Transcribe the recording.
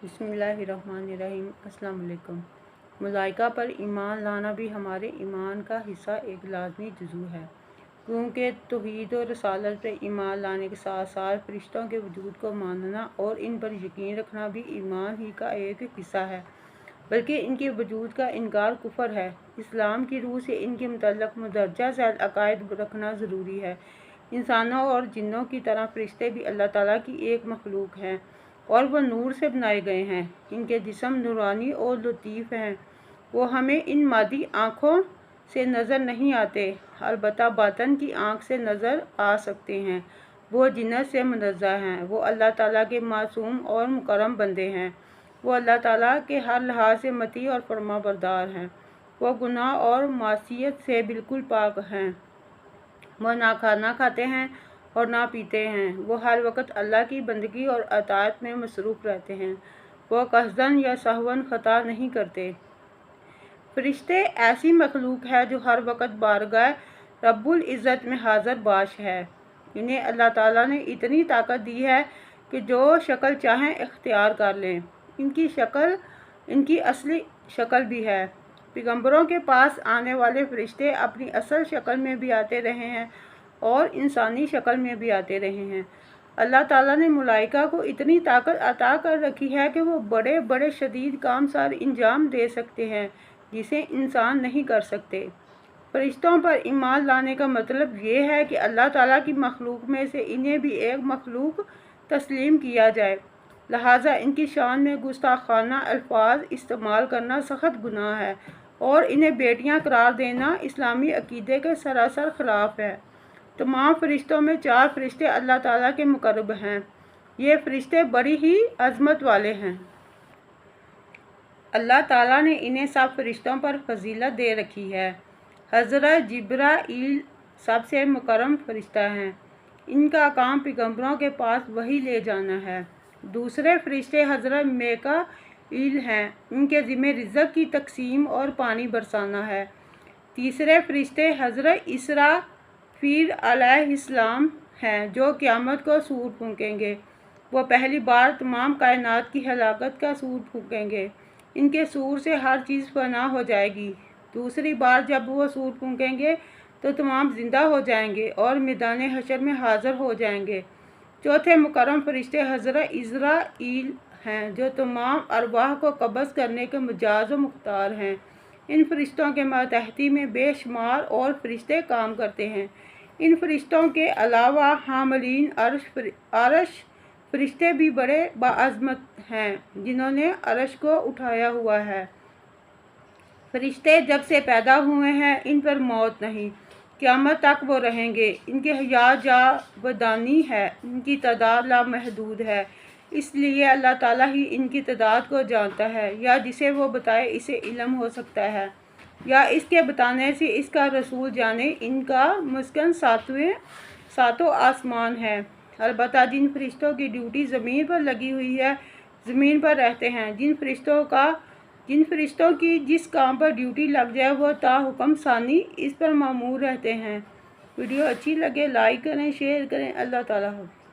बिस्मिल्लाहिर्रहमानिर्रहीम। अस्सलाम वालेकुम। मलाइका पर ईमान लाना भी हमारे ईमान का हिस्सा एक लाजमी जुज़ू है, क्योंकि तौहीद और रसालत पर ईमान लाने के साथ साथ फरिश्तों के वजूद को मानना और इन पर यकीन रखना भी ईमान ही का एक हिस्सा है, बल्कि इनके वजूद का इनकार कुफर है। इस्लाम की रूह से इनके मुतल्लक़ मंदरजा झैल अकायद रखना ज़रूरी है। इंसानों और जिन्नों की तरह फरिश्ते भी अल्लाह ताला की एक मखलूक हैं और वह नूर से बनाए गए हैं। इनके जिस्म नूरानी और लतीफ़ हैं। वो हमें इन मादी आँखों से नज़र नहीं आते, अलबत्ता बातन की आँख से नज़र आ सकते हैं। वो जिन्नत से मुनज़्ज़ह हैं। वो अल्लाह ताला के मासूम और मुकर्रम बंदे हैं। वो अल्लाह ताला के हर लिहाज से मती और फरमाबरदार हैं। वो गुनाह और मासियत से बिल्कुल पाक हैं। वो ना खाना खाते हैं और ना पीते हैं। वो हर वक्त अल्लाह की बंदगी और अताअत में मसरूफ़ रहते हैं। वो कसदन या सहवन ख़ता नहीं करते। फरिश्ते ऐसी मखलूक है जो हर वक्त बारगाह रब्बुल इज़्ज़त में हाज़िर बाश है। इन्हें अल्लाह ताला ने इतनी ताकत दी है कि जो शक्ल चाहें इख्तियार कर लें। इनकी शक्ल इनकी असली शक्ल भी है। पैगंबरों के पास आने वाले फरिश्ते अपनी असल शक्ल में भी आते रहे हैं और इंसानी शक्ल में भी आते रहे हैं। अल्लाह ताला ने मलाइका को इतनी ताकत अता कर रखी है कि वो बड़े बड़े शदीद काम सर अंजाम दे सकते हैं, जिसे इंसान नहीं कर सकते। फरिश्तों पर ईमान लाने का मतलब ये है कि अल्लाह ताला की मखलूक में से इन्हें भी एक मखलूक तस्लीम किया जाए, लिहाजा इनकी शान में गुस्ताखाना अल्फाज इस्तेमाल करना सख्त गुनाह है और इन्हें बेटियां करार देना इस्लामी अकीदे के सरासर ख़िलाफ़ है। तमाम फरिश्तों में 4 फरिश्ते अल्लाह ताला के मुकर्रब हैं। ये फरिश्ते बड़ी ही अज़मत वाले हैं। अल्लाह ताला ने इन्हें सब फरिश्तों पर फजीलत दे रखी है। हज़रत जिब्राईल सबसे मुकर्रम फरिश्ता हैं। इनका काम पैगंबरों के पास वही ले जाना है। दूसरे फरिश्ते हज़रत मीकाईल हैं। इनके ज़िम्मे रिज़्क़ की तक़सीम और पानी बरसाना है। तीसरे फरिश्ते हज़रत इसराफील अलैहिस्सलाम हैं, जो क़यामत को सूर फूंकेंगे। वो पहली बार तमाम कायनात की हलाकत का सूर फूंकेंगे। इनके सूर से हर चीज़ फना हो जाएगी। दूसरी बार जब वो सूर फूंकेंगे तो तमाम ज़िंदा हो जाएंगे और मैदान हशर में हाज़िर हो जाएंगे। चौथे मुकर्रम फरिश्ते हज़रत इज़राईल हैं, जो तमाम अरवाह को कब्ज़ करने के मुजाज़ व मुख्तार हैं। इन फरिश्तों के मातहती में बेशुमार और फरिश्ते काम करते हैं। इन फरिश्तों के अलावा हामिलीन अर्श फरिश्ते भी बड़े बाअज़मत हैं, जिन्होंने अर्श को उठाया हुआ है। फरिश्ते जब से पैदा हुए हैं, इन पर मौत नहीं, क़यामत तक वो रहेंगे। इनकी हयात जावदानी है। इनकी तादाद लामहदूद है, इसलिए अल्लाह ताला ही इनकी तादाद को जानता है, या जिसे वो बताए इसे इल्म हो सकता है, या इसके बताने से इसका रसूल जाने। इनका मस्कन सातों आसमान है। अलबत्ता जिन फरिश्तों की ड्यूटी ज़मीन पर लगी हुई है, ज़मीन पर रहते हैं। जिन फरिश्तों की जिस काम पर ड्यूटी लग जाए, वो ताहुक्म सानी इस पर मामूर रहते हैं। वीडियो अच्छी लगे लाइक करें, शेयर करें। अल्लाह ताला